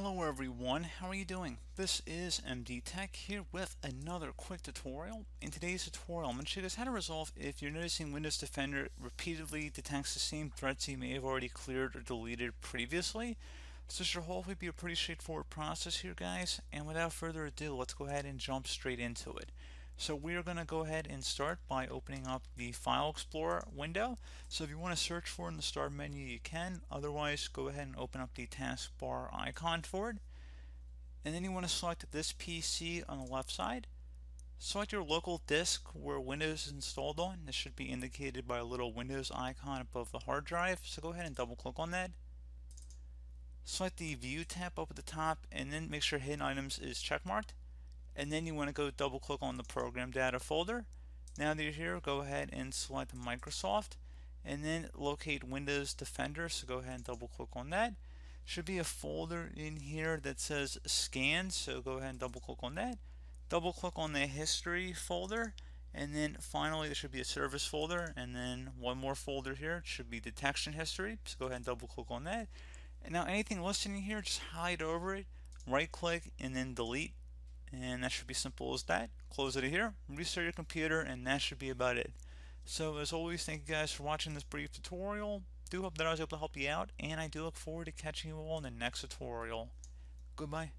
Hello everyone, how are you doing? This is MD Tech here with another quick tutorial. In today's tutorial, I'm going to show you guys how to resolve if you're noticing Windows Defender repeatedly detects the same threats you may have already cleared or deleted previously. So this should hopefully be a pretty straightforward process here, guys. And without further ado, let's go ahead and jump straight into it. So we're going to go ahead and start by opening up the File Explorer window. So if you want to search for it in the Start menu, you can. Otherwise, go ahead and open up the taskbar icon for it. And then you want to select this PC on the left side. Select your local disk where Windows is installed on. This should be indicated by a little Windows icon above the hard drive. So go ahead and double click on that. Select the View tab up at the top and then make sure Hidden Items is checkmarked. And then you want to go double click on the program data folder. Now that you're here, go ahead and select Microsoft and then locate Windows Defender. So go ahead and double click on that. Should be a folder in here that says scan, so go ahead and double click on that. Double click on the history folder, and then finally there should be a service folder, and then one more folder here. It should be detection history, so go ahead and double click on that. And now anything listed in here, just hide over it, right click, and then delete. And that should be simple as that. Close it here, restart your computer, and that should be about it. So as always, thank you guys for watching this brief tutorial. Do hope that I was able to help you out, and I do look forward to catching you all in the next tutorial. Goodbye.